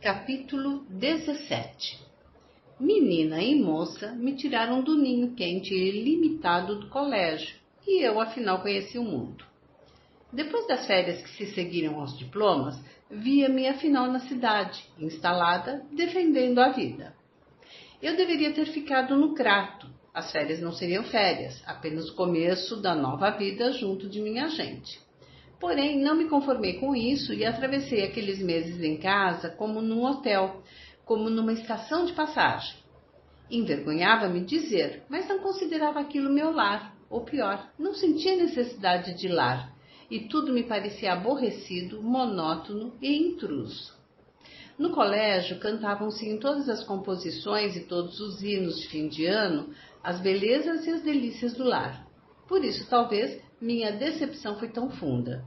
Capítulo 17. Menina e moça me tiraram do ninho quente e limitado do colégio, e eu afinal conheci o mundo. Depois das férias que se seguiram aos diplomas, via-me afinal na cidade, instalada, defendendo a vida. Eu deveria ter ficado no Crato. As férias não seriam férias, apenas o começo da nova vida junto de minha gente. Porém, não me conformei com isso e atravessei aqueles meses em casa como num hotel, como numa estação de passagem. Envergonhava-me dizer, mas não considerava aquilo meu lar, ou pior, não sentia necessidade de lar, e tudo me parecia aborrecido, monótono e intruso. No colégio cantavam-se em todas as composições e todos os hinos de fim de ano as belezas e as delícias do lar. Por isso, talvez, minha decepção foi tão funda.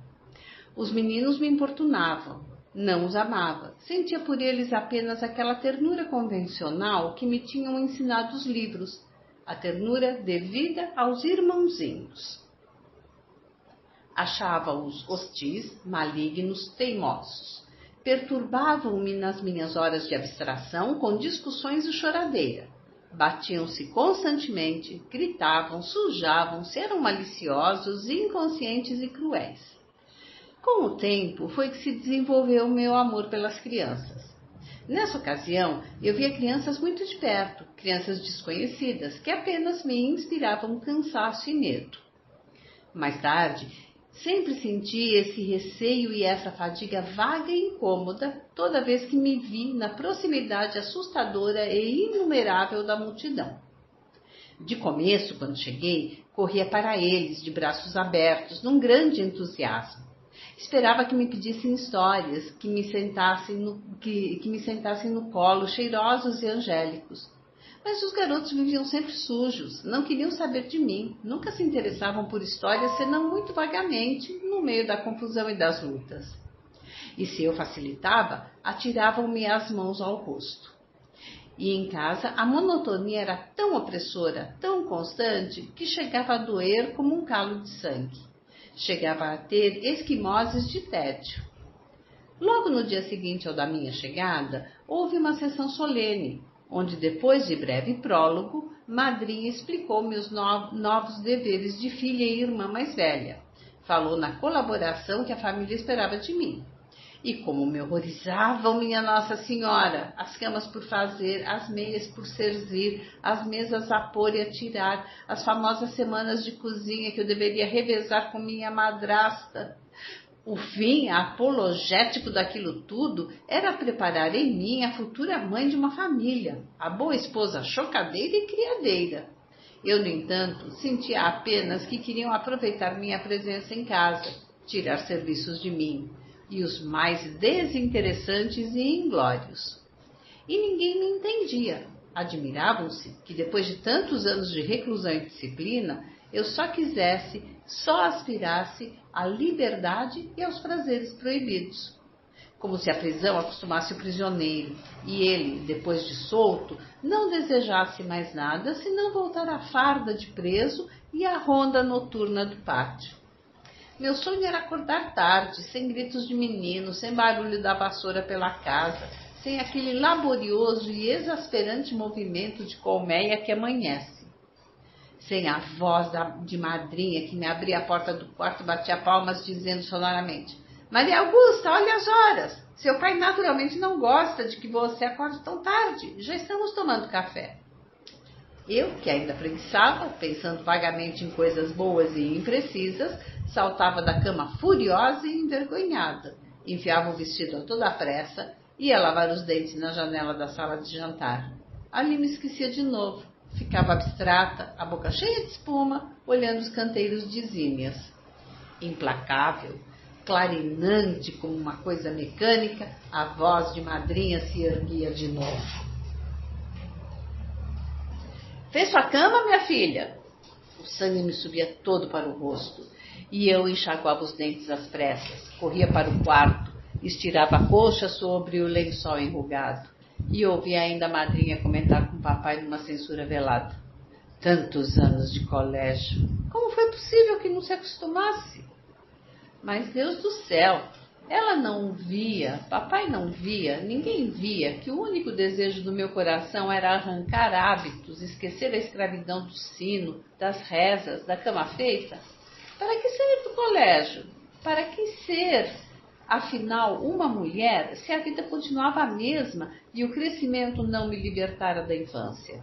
Os meninos me importunavam, não os amava, sentia por eles apenas aquela ternura convencional que me tinham ensinado os livros, a ternura devida aos irmãozinhos. Achava-os hostis, malignos, teimosos. Perturbavam-me nas minhas horas de abstração com discussões e choradeira. Batiam-se constantemente, gritavam, sujavam-se, eram maliciosos, inconscientes e cruéis. Com o tempo, foi que se desenvolveu o meu amor pelas crianças. Nessa ocasião, eu via crianças muito de perto, crianças desconhecidas, que apenas me inspiravam cansaço e medo. Mais tarde, sempre senti esse receio e essa fadiga vaga e incômoda toda vez que me vi na proximidade assustadora e inumerável da multidão. De começo, quando cheguei, corria para eles, de braços abertos, num grande entusiasmo. Esperava que me pedissem histórias, que me sentassem no colo, cheirosos e angélicos. Mas os garotos viviam sempre sujos, não queriam saber de mim, nunca se interessavam por histórias, senão muito vagamente, no meio da confusão e das lutas. E se eu facilitava, atiravam-me as mãos ao rosto. E em casa, a monotonia era tão opressora, tão constante, que chegava a doer como um calo de sangue. Chegava a ter esquimoses de tédio. Logo no dia seguinte ao da minha chegada, houve uma sessão solene, onde, depois de breve prólogo, madrinha explicou-me os novos deveres de filha e irmã mais velha. Falou na colaboração que a família esperava de mim. E como me horrorizavam, minha Nossa Senhora, as camas por fazer, as meias por servir, as mesas a pôr e a tirar, as famosas semanas de cozinha que eu deveria revezar com minha madrasta. O fim apologético daquilo tudo era preparar em mim a futura mãe de uma família, a boa esposa chocadeira e criadeira. Eu, no entanto, sentia apenas que queriam aproveitar minha presença em casa, tirar serviços de mim, e os mais desinteressantes e inglórios. E ninguém me entendia. Admiravam-se que, depois de tantos anos de reclusão e disciplina, eu só aspirasse à liberdade e aos prazeres proibidos. Como se a prisão acostumasse o prisioneiro, e ele, depois de solto, não desejasse mais nada senão voltar à farda de preso e à ronda noturna do pátio. Meu sonho era acordar tarde, sem gritos de menino, sem barulho da vassoura pela casa, sem aquele laborioso e exasperante movimento de colmeia que amanhece. Sem a voz de madrinha que me abria a porta do quarto e batia palmas dizendo sonoramente: Maria Augusta, olha as horas! Seu pai naturalmente não gosta de que você acorde tão tarde. Já estamos tomando café. Eu, que ainda preguiçava, pensando vagamente em coisas boas e imprecisas, saltava da cama furiosa e envergonhada, enfiava o vestido a toda pressa, ia lavar os dentes na janela da sala de jantar. Ali me esquecia de novo, ficava abstrata, a boca cheia de espuma, olhando os canteiros de zímias. Implacável, clarinante como uma coisa mecânica, a voz de madrinha se erguia de novo. Fez sua cama, minha filha? O sangue me subia todo para o rosto e eu enxaguava os dentes às pressas, corria para o quarto, estirava a coxa sobre o lençol enrugado e ouvia ainda a madrinha comentar com o papai numa censura velada. Tantos anos de colégio, como foi possível que não se acostumasse? Mas Deus do céu, Ela não via, papai não via, ninguém via que o único desejo do meu coração era arrancar hábitos, esquecer a escravidão do sino, das rezas, da cama feita. Para que sair do colégio? Para que ser, afinal, uma mulher se a vida continuava a mesma e o crescimento não me libertara da infância?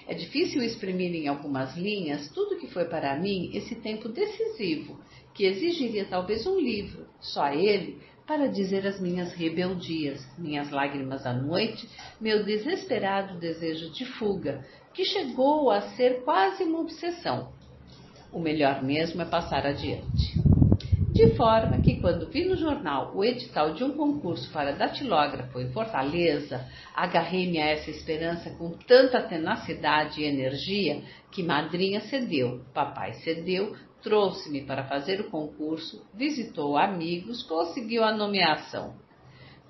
É difícil exprimir em algumas linhas tudo que foi para mim esse tempo decisivo, que exigiria talvez um livro, só ele, para dizer as minhas rebeldias, minhas lágrimas à noite, meu desesperado desejo de fuga, que chegou a ser quase uma obsessão. O melhor mesmo é passar adiante. De forma que, quando vi no jornal o edital de um concurso para datilógrafo em Fortaleza, agarrei-me a essa esperança com tanta tenacidade e energia que madrinha cedeu, papai cedeu, trouxe-me para fazer o concurso, visitou amigos, conseguiu a nomeação.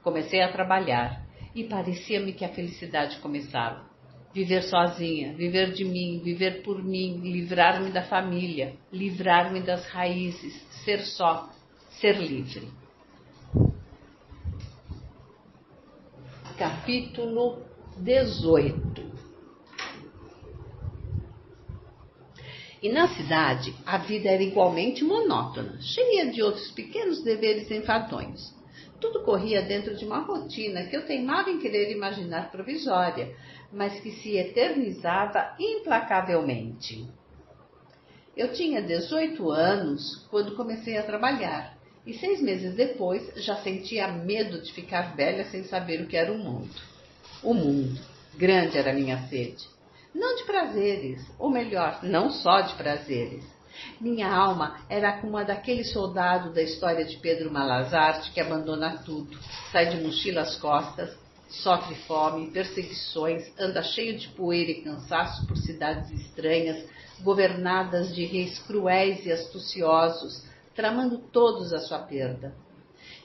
Comecei a trabalhar e parecia-me que a felicidade começava. Viver sozinha, viver de mim, viver por mim, livrar-me da família, livrar-me das raízes, ser só, ser livre. Capítulo 18. E na cidade a vida era igualmente monótona, cheia de outros pequenos deveres enfadonhos. Tudo corria dentro de uma rotina que eu teimava em querer imaginar provisória, mas que se eternizava implacavelmente. Eu tinha 18 anos quando comecei a trabalhar, e 6 meses depois já sentia medo de ficar velha sem saber o que era o mundo. O mundo, grande era a minha sede. Não de prazeres, ou melhor, não só de prazeres. Minha alma era como a daquele soldado da história de Pedro Malazarte que abandona tudo, sai de mochila às costas, sofre fome, perseguições, anda cheio de poeira e cansaço por cidades estranhas, governadas de reis cruéis e astuciosos, tramando todos a sua perda.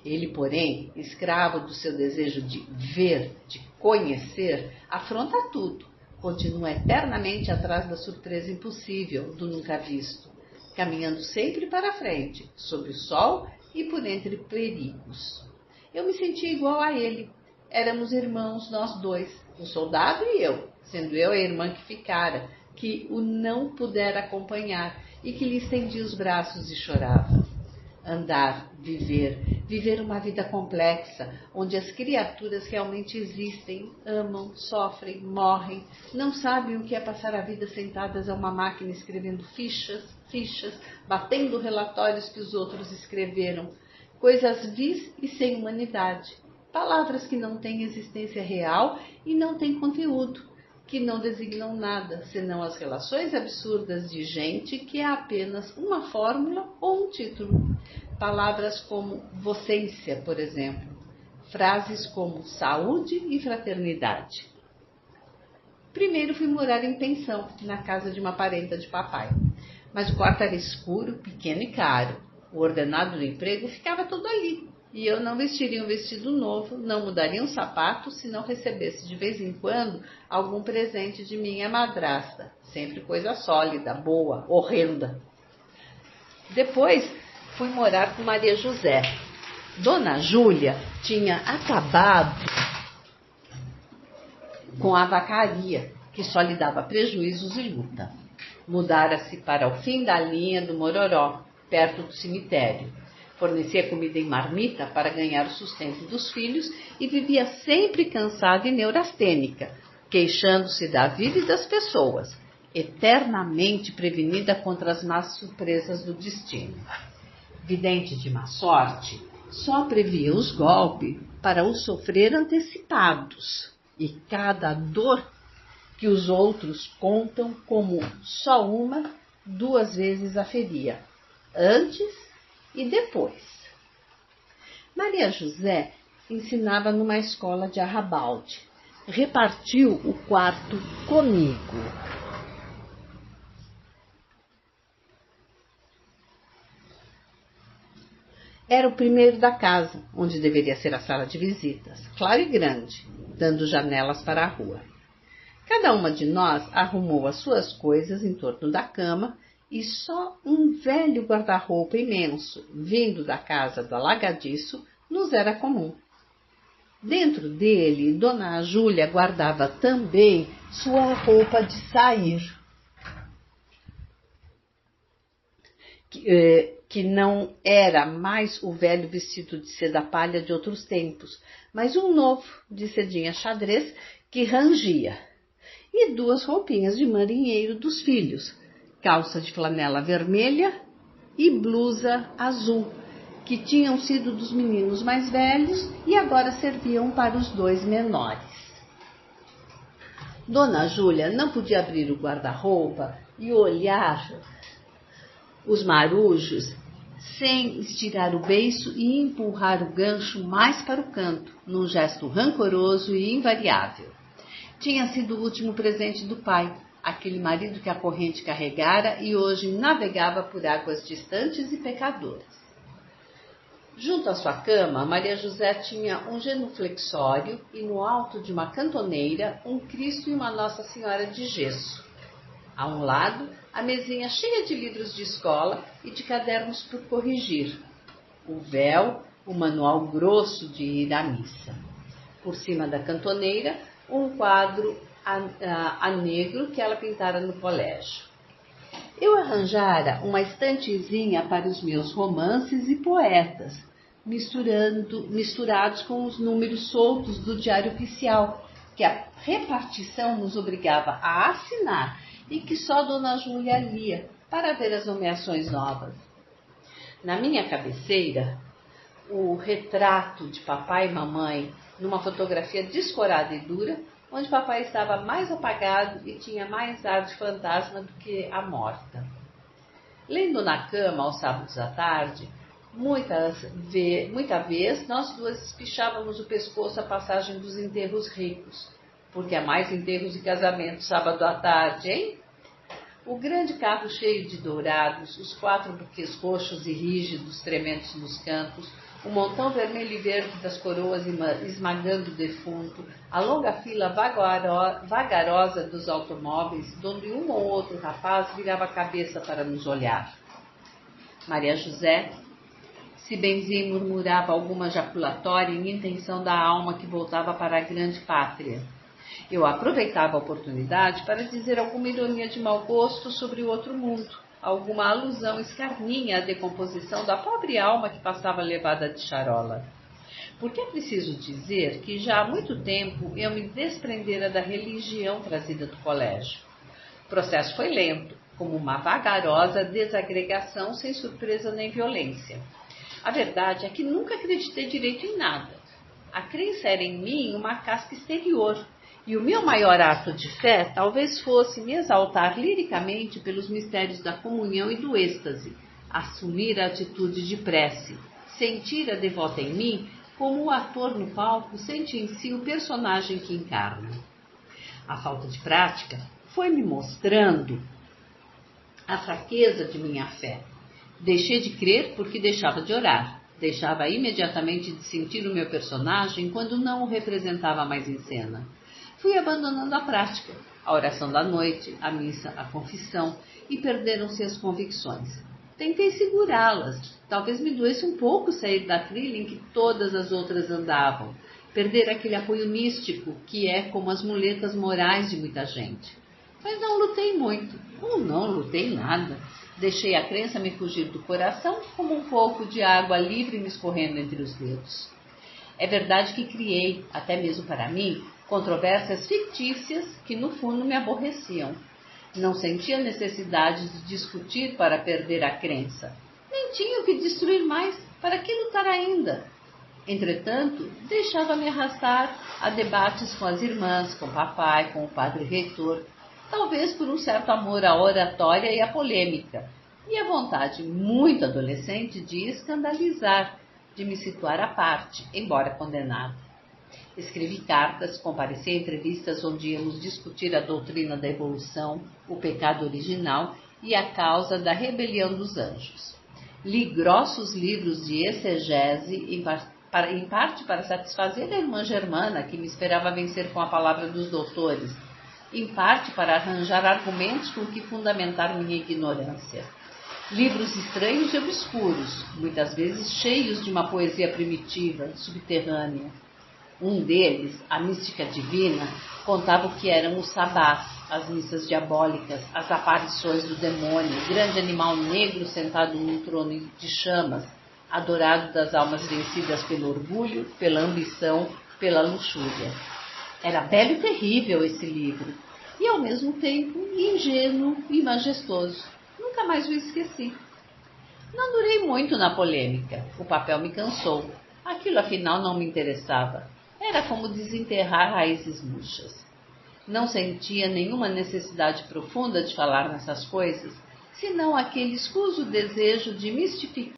Ele, porém, escravo do seu desejo de ver, de conhecer, afronta tudo, continua eternamente atrás da surpresa impossível, do nunca visto, caminhando sempre para a frente, sob o sol e por entre perigos. Eu me sentia igual a ele. Éramos irmãos, nós dois, o soldado e eu, sendo eu a irmã que ficara, que o não pudera acompanhar e que lhe estendia os braços e chorava. Andar, viver uma vida complexa, onde as criaturas realmente existem, amam, sofrem, morrem, não sabem o que é passar a vida sentadas a uma máquina escrevendo fichas, batendo relatórios que os outros escreveram, coisas vis e sem humanidade, palavras que não têm existência real e não têm conteúdo, que não designam nada, senão as relações absurdas de gente que é apenas uma fórmula ou um título. Palavras como vocência, por exemplo. Frases como saúde e fraternidade. Primeiro fui morar em pensão, na casa de uma parenta de papai. Mas o quarto era escuro, pequeno e caro. O ordenado do emprego ficava tudo ali. E eu não vestiria um vestido novo, não mudaria um sapato se não recebesse de vez em quando algum presente de minha madrasta. Sempre coisa sólida, boa, horrenda. Depois fui morar com Maria José. Dona Júlia tinha acabado com a vacaria, que só lhe dava prejuízos e luta. Mudara-se para o fim da linha do Mororó, perto do cemitério. Fornecia comida em marmita para ganhar o sustento dos filhos e vivia sempre cansada e neurastênica, queixando-se da vida e das pessoas, eternamente prevenida contra as más surpresas do destino. Vidente de má sorte, só previa os golpes para os sofrer antecipados, e cada dor que os outros contam como só uma, 2 vezes a feria, antes e depois. Maria José ensinava numa escola de Arrabalde. Repartiu o quarto comigo. Era o primeiro da casa, onde deveria ser a sala de visitas, claro e grande, dando janelas para a rua. Cada uma de nós arrumou as suas coisas em torno da cama e só um velho guarda-roupa imenso, vindo da casa do alagadiço, nos era comum. Dentro dele, Dona Júlia guardava também sua roupa de sair, que não era mais o velho vestido de seda palha de outros tempos, mas um novo, de sedinha xadrez, que rangia, e 2 roupinhas de marinheiro dos filhos, calça de flanela vermelha e blusa azul, que tinham sido dos meninos mais velhos e agora serviam para os 2 menores. Dona Júlia não podia abrir o guarda-roupa e olhar os marujos sem estirar o beiço e empurrar o gancho mais para o canto, num gesto rancoroso e invariável. Tinha sido o último presente do pai, aquele marido que a corrente carregara e hoje navegava por águas distantes e pecadoras. Junto à sua cama, Maria José tinha um genuflexório e no alto de uma cantoneira um Cristo e uma Nossa Senhora de gesso. A um lado, a mesinha cheia de livros de escola e de cadernos por corrigir. O véu, o manual grosso de ir à missa. Por cima da cantoneira, um quadro a negro que ela pintara no colégio. Eu arranjara uma estantezinha para os meus romances e poetas, misturados com os números soltos do Diário Oficial, que a repartição nos obrigava a assinar e que só Dona Júlia lia para ver as nomeações novas. Na minha cabeceira, o retrato de papai e mamãe numa fotografia descorada e dura, onde papai estava mais apagado e tinha mais ar de fantasma do que a morta. Lendo na cama aos sábados à tarde, muita vez nós 2 espichávamos o pescoço à passagem dos enterros ricos, porque há mais enterros e casamentos sábado à tarde, hein? O grande carro cheio de dourados, os 4 buquês roxos e rígidos tremendos nos cantos, o montão vermelho e verde das coroas esmagando o defunto, a longa fila vagarosa dos automóveis, onde um ou outro rapaz virava a cabeça para nos olhar. Maria José, se benzinho, murmurava alguma jaculatória em intenção da alma que voltava para a grande pátria. Eu aproveitava a oportunidade para dizer alguma ironia de mau gosto sobre o outro mundo, alguma alusão escarninha à decomposição da pobre alma que passava levada de charola. Porque é preciso dizer que já há muito tempo eu me desprendera da religião trazida do colégio. O processo foi lento, como uma vagarosa desagregação sem surpresa nem violência. A verdade é que nunca acreditei direito em nada. A crença era em mim uma casca exterior, e o meu maior ato de fé talvez fosse me exaltar liricamente pelos mistérios da comunhão e do êxtase, assumir a atitude de prece, sentir a devota em mim como o ator no palco sente em si o personagem que encarna. A falta de prática foi me mostrando a fraqueza de minha fé. Deixei de crer porque deixava de orar. Deixava imediatamente de sentir o meu personagem quando não o representava mais em cena. Fui abandonando a prática, a oração da noite, a missa, a confissão, e perderam-se as convicções. Tentei segurá-las. Talvez me doesse um pouco sair da trilha em que todas as outras andavam, perder aquele apoio místico que é como as muletas morais de muita gente. Mas não lutei muito, ou não lutei nada. Deixei a crença me fugir do coração como um pouco de água livre me escorrendo entre os dedos. É verdade que criei, até mesmo para mim, controvérsias fictícias que no fundo me aborreciam. Não sentia necessidade de discutir para perder a crença. Nem tinha o que destruir mais, para que lutar ainda? Entretanto, deixava-me arrastar a debates com as irmãs, com o papai, com o padre reitor, talvez por um certo amor à oratória e à polêmica, e a vontade muito adolescente de escandalizar, de me situar à parte, embora condenada. Escrevi cartas, compareci a entrevistas onde íamos discutir a doutrina da evolução, o pecado original e a causa da rebelião dos anjos. Li grossos livros de exegese, em parte para satisfazer a irmã Germana, que me esperava vencer com a palavra dos doutores, em parte para arranjar argumentos com que fundamentar minha ignorância. Livros estranhos e obscuros, muitas vezes cheios de uma poesia primitiva, subterrânea. Um deles, A Mística Divina, contava o que eram os sabás, as missas diabólicas, as aparições do demônio, grande animal negro sentado num trono de chamas, adorado das almas vencidas pelo orgulho, pela ambição, pela luxúria. Era belo e terrível esse livro, e ao mesmo tempo ingênuo e majestoso. Nunca mais o esqueci. Não durei muito na polêmica. O papel me cansou. Aquilo afinal não me interessava. Era como desenterrar raízes murchas. Não sentia nenhuma necessidade profunda de falar nessas coisas, senão aquele escuso desejo de mistificar